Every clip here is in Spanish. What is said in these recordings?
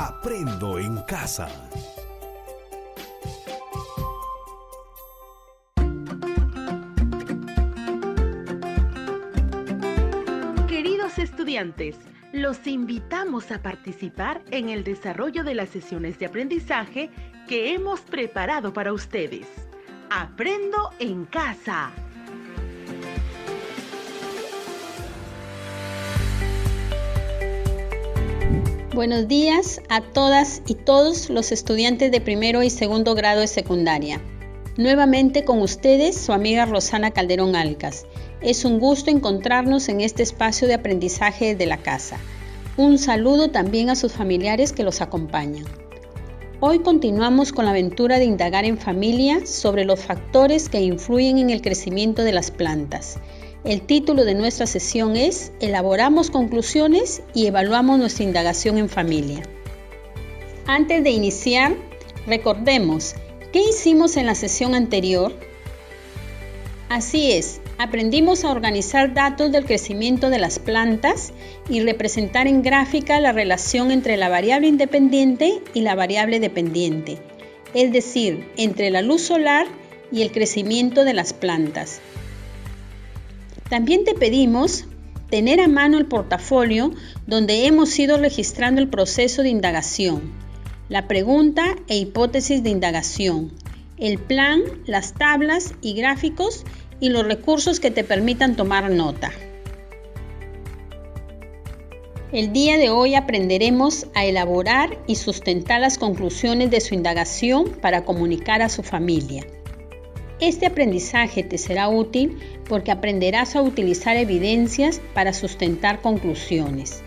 Aprendo en casa. Queridos estudiantes, los invitamos a participar en el desarrollo de las sesiones de aprendizaje que hemos preparado para ustedes. Aprendo en casa. Buenos días a todas y todos los estudiantes de primero y segundo grado de secundaria. Nuevamente con ustedes, su amiga Rosana Calderón Alcas. Es un gusto encontrarnos en este espacio de aprendizaje desde la casa. Un saludo también a sus familiares que los acompañan. Hoy continuamos con la aventura de indagar en familia sobre los factores que influyen en el crecimiento de las plantas. El título de nuestra sesión es Elaboramos conclusiones y evaluamos nuestra indagación en familia. Antes de iniciar, recordemos, ¿qué hicimos en la sesión anterior? Así es, aprendimos a organizar datos del crecimiento de las plantas y representar en gráfica la relación entre la variable independiente y la variable dependiente, es decir, entre la luz solar y el crecimiento de las plantas. También te pedimos tener a mano el portafolio donde hemos ido registrando el proceso de indagación, la pregunta e hipótesis de indagación, el plan, las tablas y gráficos y los recursos que te permitan tomar nota. El día de hoy aprenderemos a elaborar y sustentar las conclusiones de su indagación para comunicar a su familia. Este aprendizaje te será útil porque aprenderás a utilizar evidencias para sustentar conclusiones.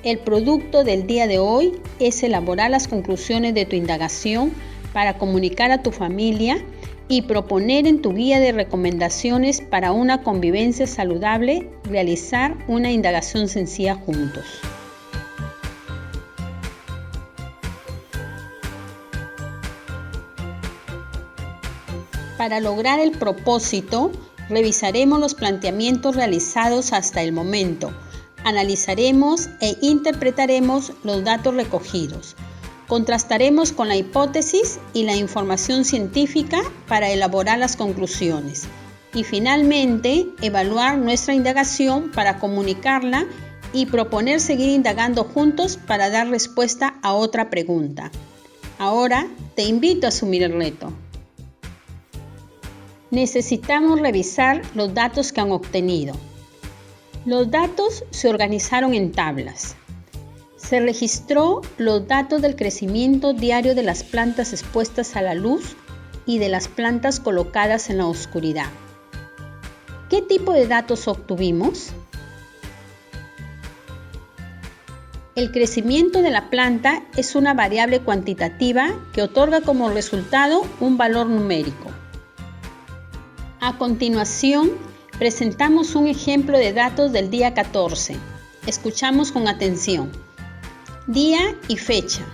El producto del día de hoy es elaborar las conclusiones de tu indagación para comunicar a tu familia y proponer en tu guía de recomendaciones para una convivencia saludable, realizar una indagación sencilla juntos. Para lograr el propósito, revisaremos los planteamientos realizados hasta el momento, analizaremos e interpretaremos los datos recogidos, contrastaremos con la hipótesis y la información científica para elaborar las conclusiones y finalmente evaluar nuestra indagación para comunicarla y proponer seguir indagando juntos para dar respuesta a otra pregunta. Ahora te invito a asumir el reto. Necesitamos revisar los datos que han obtenido. Los datos se organizaron en tablas. Se registró los datos del crecimiento diario de las plantas expuestas a la luz y de las plantas colocadas en la oscuridad. ¿Qué tipo de datos obtuvimos? El crecimiento de la planta es una variable cuantitativa que otorga como resultado un valor numérico. A continuación, presentamos un ejemplo de datos del día 14. Escuchamos con atención. Día y fecha.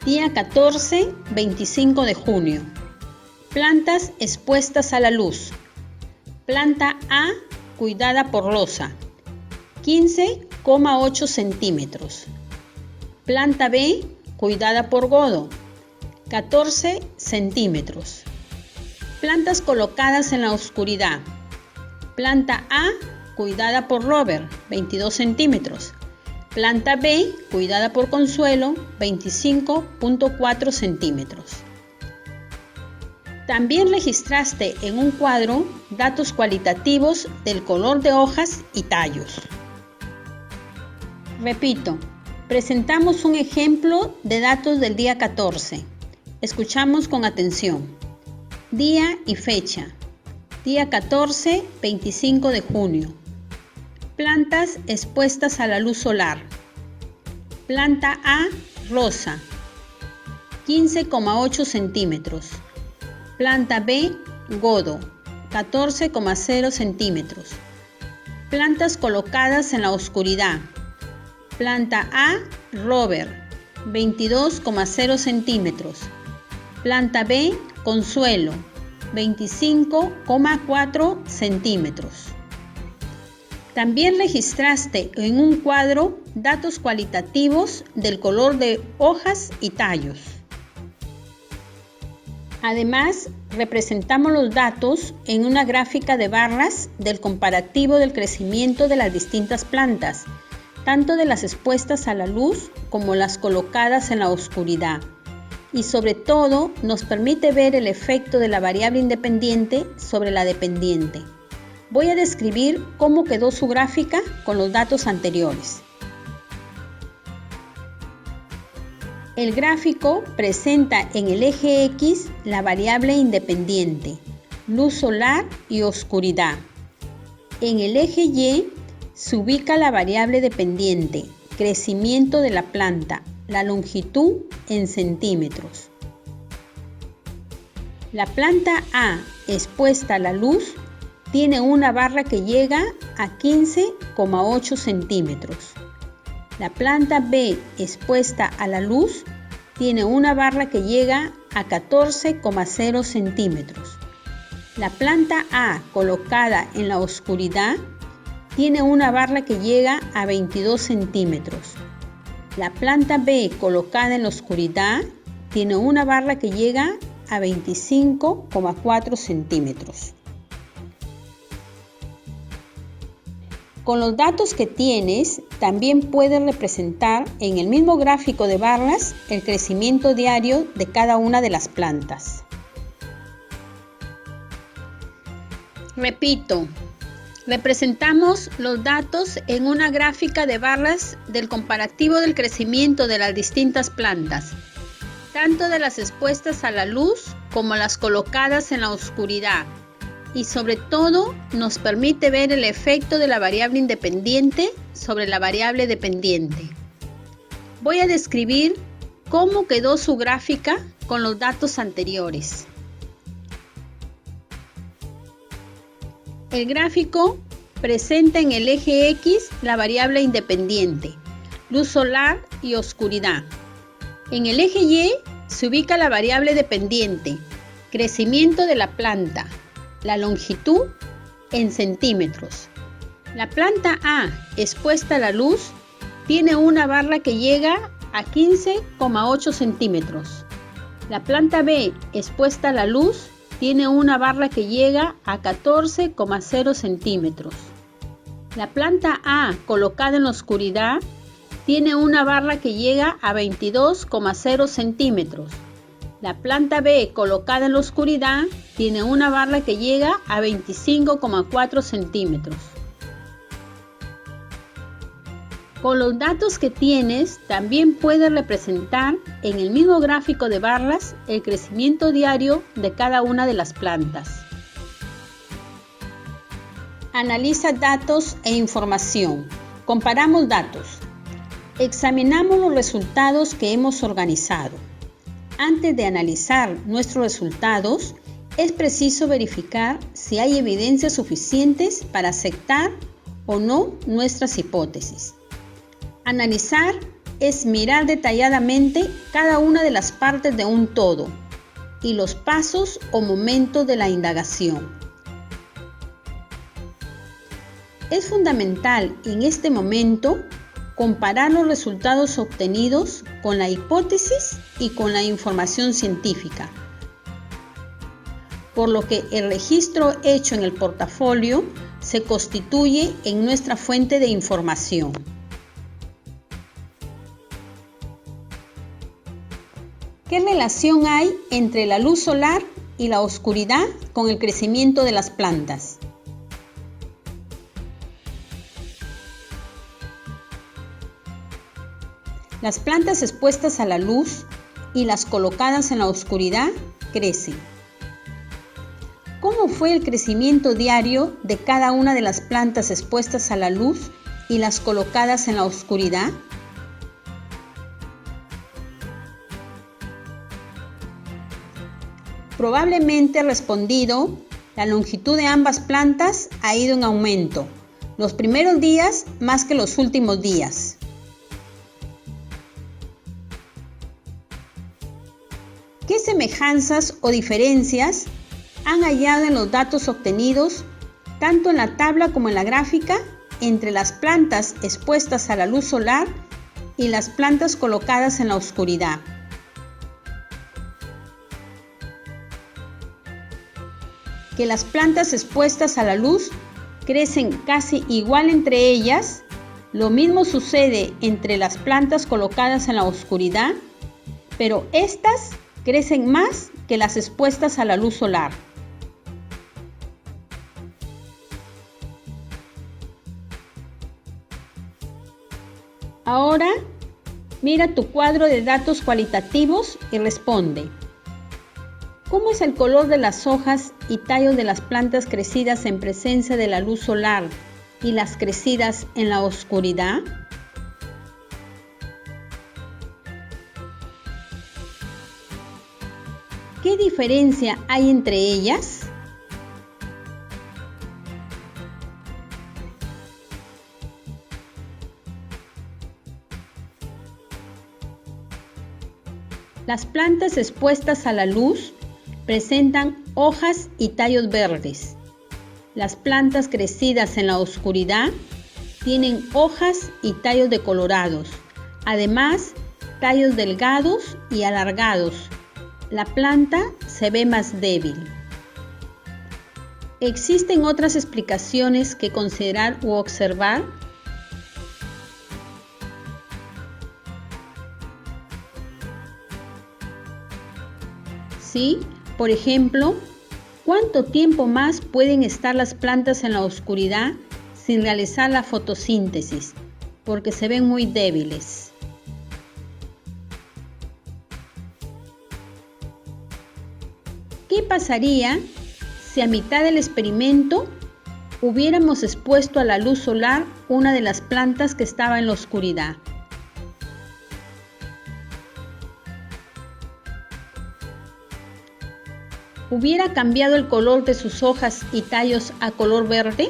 Día 14, 25 de junio. Plantas expuestas a la luz. Planta A, cuidada por Rosa, 15,8 centímetros. Planta B, cuidada por Godo, 14 centímetros. Plantas colocadas en la oscuridad. Planta A, cuidada por Robert, 22 centímetros. Planta B, cuidada por Consuelo, 25,4 centímetros. También registraste en un cuadro datos cualitativos del color de hojas y tallos. Repito, presentamos un ejemplo de datos del día 14. Escuchamos con atención. Día y fecha. Día 14, 25 de junio. Plantas expuestas a la luz solar. Planta A, rosa, 15,8 centímetros. Planta B, godo, 14,0 centímetros. Plantas colocadas en la oscuridad. Planta A, Robert, 22,0 centímetros. Planta B, Consuelo, 25,4 centímetros. También registraste en un cuadro datos cualitativos del color de hojas y tallos. Además, representamos los datos en una gráfica de barras del comparativo del crecimiento de las distintas plantas, tanto de las expuestas a la luz como las colocadas en la oscuridad. Y sobre todo, nos permite ver el efecto de la variable independiente sobre la dependiente. Voy a describir cómo quedó su gráfica con los datos anteriores. El gráfico presenta en el eje X la variable independiente, luz solar y oscuridad. En el eje Y se ubica la variable dependiente, crecimiento de la planta, la longitud en centímetros. La planta A expuesta a la luz tiene una barra que llega a 15,8 centímetros. La planta B expuesta a la luz tiene una barra que llega a 14,0 centímetros. La planta A colocada en la oscuridad tiene una barra que llega a 22 centímetros. La planta B colocada en la oscuridad tiene una barra que llega a 25,4 centímetros. Con los datos que tienes, también puedes representar en el mismo gráfico de barras el crecimiento diario de cada una de las plantas. Repito, representamos los datos en una gráfica de barras del comparativo del crecimiento de las distintas plantas, tanto de las expuestas a la luz como las colocadas en la oscuridad. Y sobre todo nos permite ver el efecto de la variable independiente sobre la variable dependiente. Voy a describir cómo quedó su gráfica con los datos anteriores. El gráfico presenta en el eje X la variable independiente, luz solar y oscuridad. En el eje Y se ubica la variable dependiente, crecimiento de la planta, la longitud en centímetros. La planta A expuesta a la luz tiene una barra que llega a 15,8 centímetros. La planta B expuesta a la luz tiene una barra que llega a 14,0 centímetros. La planta A colocada en la oscuridad tiene una barra que llega a 22,0 centímetros. La planta B colocada en la oscuridad tiene una barra que llega a 25,4 centímetros. Con los datos que tienes, también puedes representar en el mismo gráfico de barras el crecimiento diario de cada una de las plantas. Analiza datos e información. Comparamos datos. Examinamos los resultados que hemos organizado. Antes de analizar nuestros resultados, es preciso verificar si hay evidencias suficientes para aceptar o no nuestras hipótesis. Analizar es mirar detalladamente cada una de las partes de un todo y los pasos o momentos de la indagación. Es fundamental en este momento comparar los resultados obtenidos con la hipótesis y con la información científica, por lo que el registro hecho en el portafolio se constituye en nuestra fuente de información. ¿Qué relación hay entre la luz solar y la oscuridad con el crecimiento de las plantas? Las plantas expuestas a la luz y las colocadas en la oscuridad crecen. ¿Cómo fue el crecimiento diario de cada una de las plantas expuestas a la luz y las colocadas en la oscuridad? Probablemente respondido, la longitud de ambas plantas ha ido en aumento, los primeros días más que los últimos días. ¿Qué semejanzas o diferencias han hallado en los datos obtenidos, tanto en la tabla como en la gráfica, entre las plantas expuestas a la luz solar y las plantas colocadas en la oscuridad. Que las plantas expuestas a la luz crecen casi igual entre ellas, lo mismo sucede entre las plantas colocadas en la oscuridad, pero estas crecen más que las expuestas a la luz solar. Ahora, mira tu cuadro de datos cualitativos y responde. ¿Cómo es el color de las hojas y tallos de las plantas crecidas en presencia de la luz solar y las crecidas en la oscuridad? ¿Qué diferencia hay entre ellas? Las plantas expuestas a la luz presentan hojas y tallos verdes. Las plantas crecidas en la oscuridad tienen hojas y tallos decolorados, además tallos delgados y alargados. La planta se ve más débil. ¿Existen otras explicaciones que considerar u observar? Sí, por ejemplo, ¿cuánto tiempo más pueden estar las plantas en la oscuridad sin realizar la fotosíntesis? Porque se ven muy débiles. ¿Qué pasaría si a mitad del experimento hubiéramos expuesto a la luz solar una de las plantas que estaba en la oscuridad? ¿Hubiera cambiado el color de sus hojas y tallos a color verde?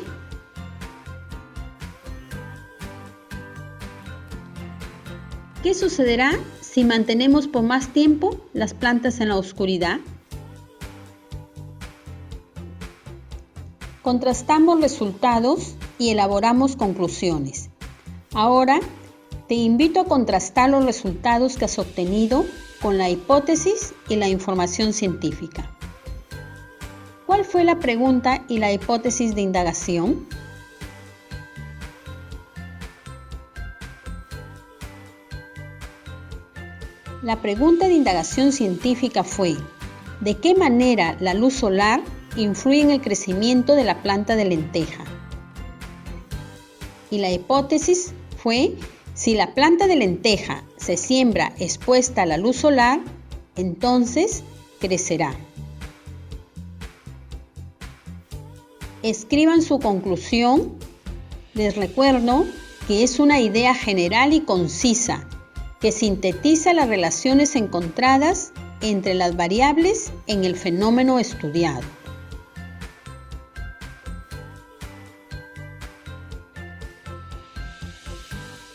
¿Qué sucederá si mantenemos por más tiempo las plantas en la oscuridad? Contrastamos resultados y elaboramos conclusiones. Ahora te invito a contrastar los resultados que has obtenido con la hipótesis y la información científica. ¿Cuál fue la pregunta y la hipótesis de indagación? La pregunta de indagación científica fue: ¿de qué manera la luz solar influye en el crecimiento de la planta de lenteja? Y la hipótesis fue: si la planta de lenteja se siembra expuesta a la luz solar, entonces crecerá. Escriban su conclusión. Les recuerdo que es una idea general y concisa que sintetiza las relaciones encontradas entre las variables en el fenómeno estudiado.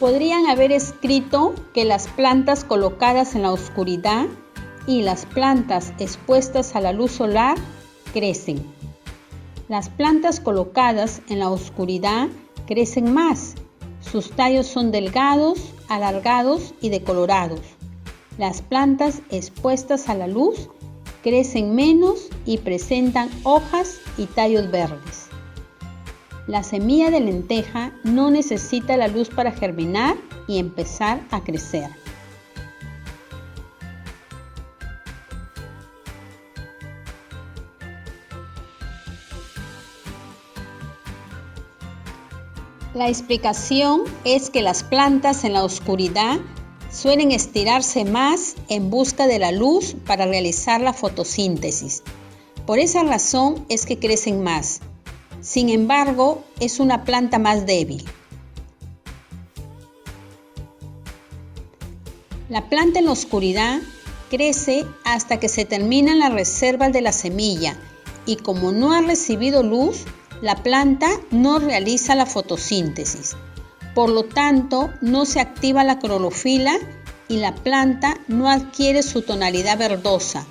Podrían haber escrito que las plantas colocadas en la oscuridad y las plantas expuestas a la luz solar crecen. Las plantas colocadas en la oscuridad crecen más. Sus tallos son delgados, alargados y decolorados. Las plantas expuestas a la luz crecen menos y presentan hojas y tallos verdes. La semilla de lenteja no necesita la luz para germinar y empezar a crecer. La explicación es que las plantas en la oscuridad suelen estirarse más en busca de la luz para realizar la fotosíntesis. Por esa razón es que crecen más. Sin embargo, es una planta más débil. La planta en la oscuridad crece hasta que se terminan las reservas de la semilla y como no ha recibido luz, la planta no realiza la fotosíntesis. Por lo tanto, no se activa la clorofila y la planta no adquiere su tonalidad verdosa.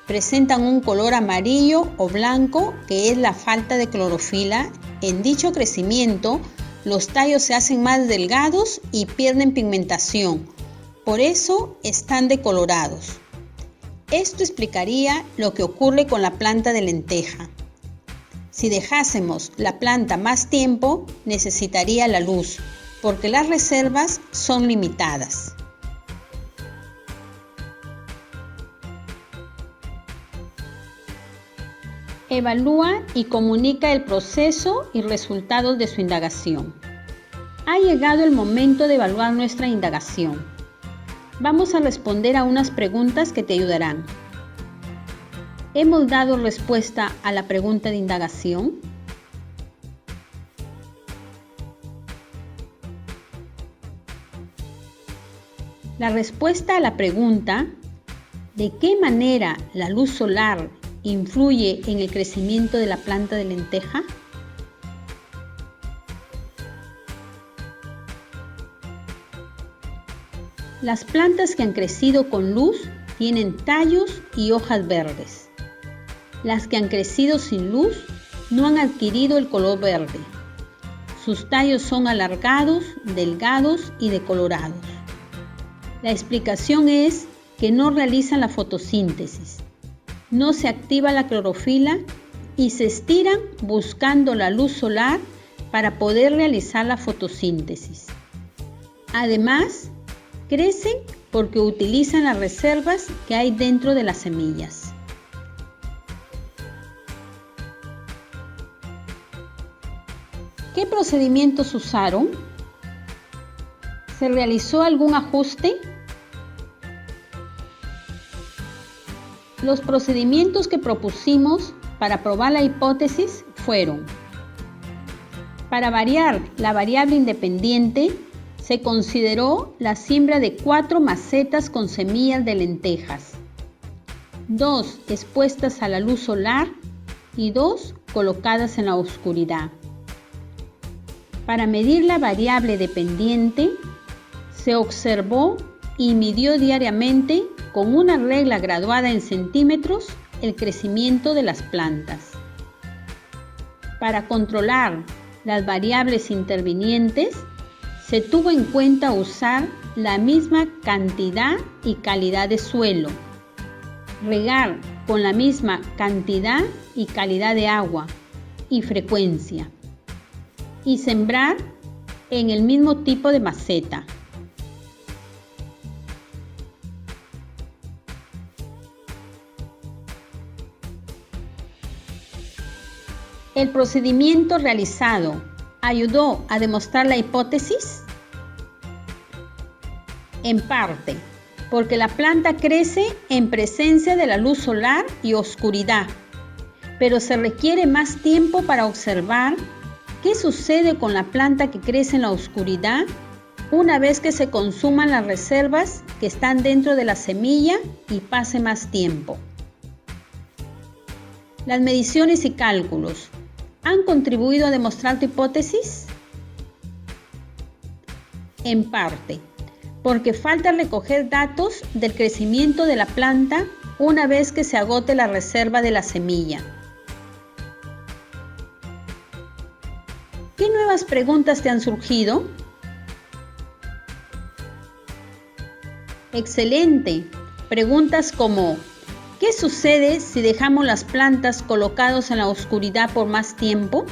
Presentan un color amarillo o blanco que es la falta de clorofila. En dicho crecimiento, los tallos se hacen más delgados y pierden pigmentación. Por eso están decolorados. Esto explicaría lo que ocurre con la planta de lenteja. Si dejásemos la planta más tiempo, necesitaría la luz, porque las reservas son limitadas. Evalúa y comunica el proceso y resultados de su indagación. Ha llegado el momento de evaluar nuestra indagación. Vamos a responder a unas preguntas que te ayudarán. ¿Hemos dado respuesta a la pregunta de indagación? La respuesta a la pregunta ¿de qué manera la luz solar influye en el crecimiento de la planta de lenteja? Las plantas que han crecido con luz tienen tallos y hojas verdes. Las que han crecido sin luz no han adquirido el color verde. Sus tallos son alargados, delgados y decolorados. La explicación es que no realizan la fotosíntesis. No se activa la clorofila y se estiran buscando la luz solar para poder realizar la fotosíntesis. Además, crecen porque utilizan las reservas que hay dentro de las semillas. ¿Qué procedimientos usaron? ¿Se realizó algún ajuste? Los procedimientos que propusimos para probar la hipótesis fueron: para variar la variable independiente, se consideró la siembra de 4 macetas con semillas de lentejas, 2 expuestas a la luz solar y 2 colocadas en la oscuridad. Para medir la variable dependiente, se observó y midió diariamente con una regla graduada en centímetros el crecimiento de las plantas. Para controlar las variables intervinientes, se tuvo en cuenta usar la misma cantidad y calidad de suelo, regar con la misma cantidad y calidad de agua y frecuencia, y sembrar en el mismo tipo de maceta. ¿El procedimiento realizado ayudó a demostrar la hipótesis? En parte, porque la planta crece en presencia de la luz solar y oscuridad, pero se requiere más tiempo para observar qué sucede con la planta que crece en la oscuridad una vez que se consuman las reservas que están dentro de la semilla y pase más tiempo. Las mediciones y cálculos ¿han contribuido a demostrar tu hipótesis? En parte, porque falta recoger datos del crecimiento de la planta una vez que se agote la reserva de la semilla. ¿Qué nuevas preguntas te han surgido? Excelente. Preguntas como: ¿qué sucede si dejamos las plantas colocadas en la oscuridad por más tiempo?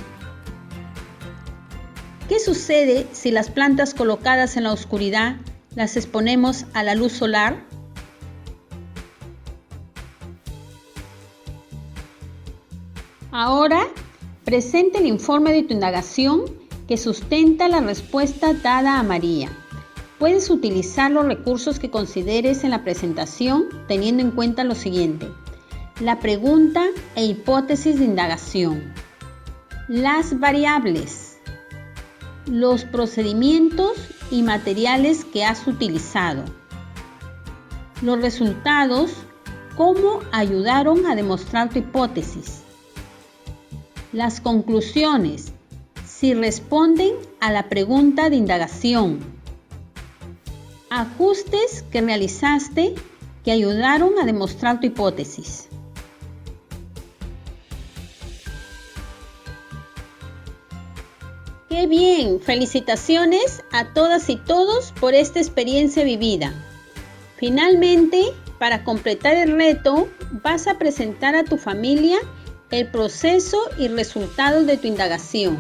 ¿Qué sucede si las plantas colocadas en la oscuridad las exponemos a la luz solar? Ahora, presenta el informe de tu indagación que sustenta la respuesta dada a María. Puedes utilizar los recursos que consideres en la presentación teniendo en cuenta lo siguiente: la pregunta e hipótesis de indagación, las variables, los procedimientos y materiales que has utilizado, los resultados, cómo ayudaron a demostrar tu hipótesis, las conclusiones, si responden a la pregunta de indagación, ajustes que realizaste que ayudaron a demostrar tu hipótesis. ¿Qué ¡Qué bien! Felicitaciones a todas y todos por esta experiencia vivida. Finalmente, para completar el reto, vas a presentar a tu familia el proceso y resultados de tu indagación.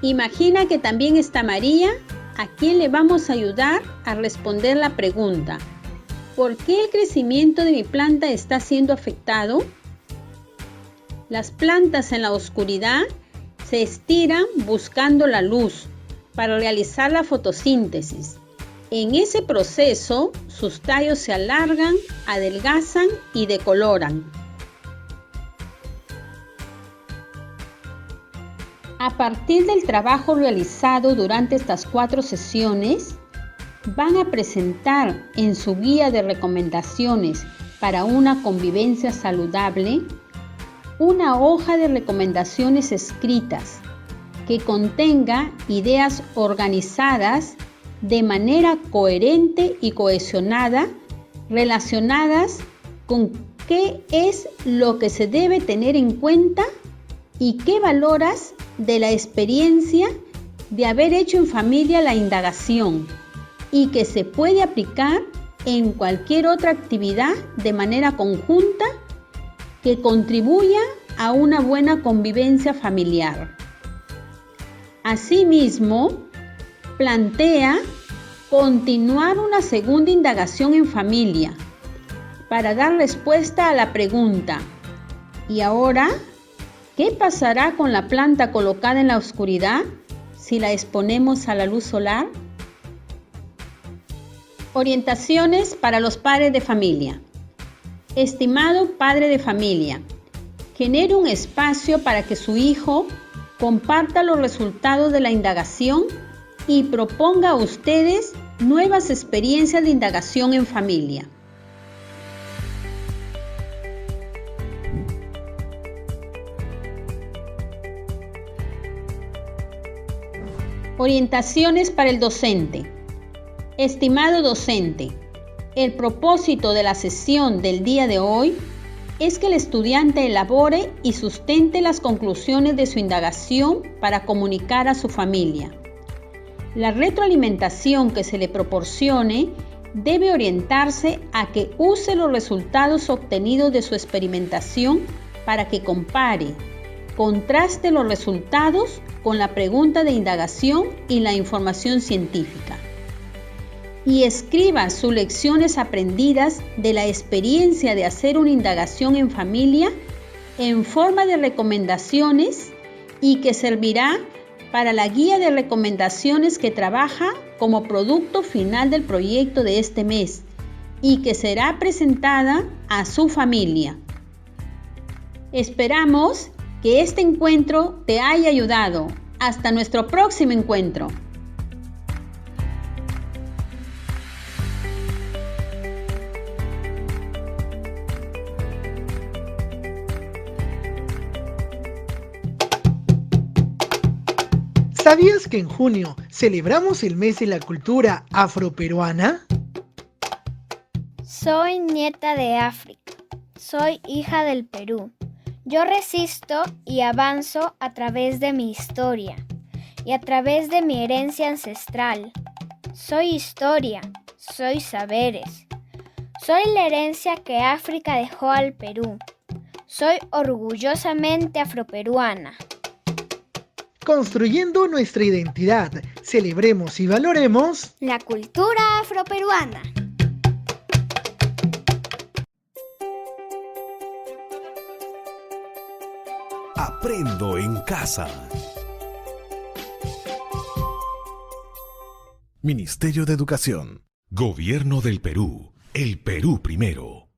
Imagina que también está María, a quien le vamos a ayudar a responder la pregunta: ¿por qué el crecimiento de mi planta está siendo afectado? Las plantas en la oscuridad se estiran buscando la luz para realizar la fotosíntesis. En ese proceso, sus tallos se alargan, adelgazan y decoloran. A partir del trabajo realizado durante estas 4 sesiones, van a presentar en su guía de recomendaciones para una convivencia saludable una hoja de recomendaciones escritas que contenga ideas organizadas de manera coherente y cohesionada relacionadas con qué es lo que se debe tener en cuenta y qué valoras de la experiencia de haber hecho en familia la indagación y que se puede aplicar en cualquier otra actividad de manera conjunta que contribuya a una buena convivencia familiar. Asimismo, plantea continuar una segunda indagación en familia para dar respuesta a la pregunta: ¿y ahora qué pasará con la planta colocada en la oscuridad si la exponemos a la luz solar? Orientaciones para los padres de familia. Estimado padre de familia, genere un espacio para que su hijo comparta los resultados de la indagación y proponga a ustedes nuevas experiencias de indagación en familia. Orientaciones para el docente. Estimado docente, el propósito de la sesión del día de hoy es que el estudiante elabore y sustente las conclusiones de su indagación para comunicar a su familia. La retroalimentación que se le proporcione debe orientarse a que use los resultados obtenidos de su experimentación para que compare, contraste los resultados con la pregunta de indagación y la información científica. Y escriba sus lecciones aprendidas de la experiencia de hacer una indagación en familia en forma de recomendaciones y que servirá para la guía de recomendaciones que trabaja como producto final del proyecto de este mes y que será presentada a su familia. Esperamos que este encuentro te haya ayudado. Hasta nuestro próximo encuentro. ¿Sabías que en junio celebramos el mes de la cultura afroperuana? Soy nieta de África. Soy hija del Perú. Yo resisto y avanzo a través de mi historia y a través de mi herencia ancestral. Soy historia, soy saberes. Soy la herencia que África dejó al Perú. Soy orgullosamente afroperuana. Construyendo nuestra identidad, celebremos y valoremos la cultura afroperuana. Aprendo en casa. Ministerio de Educación. Gobierno del Perú. El Perú primero.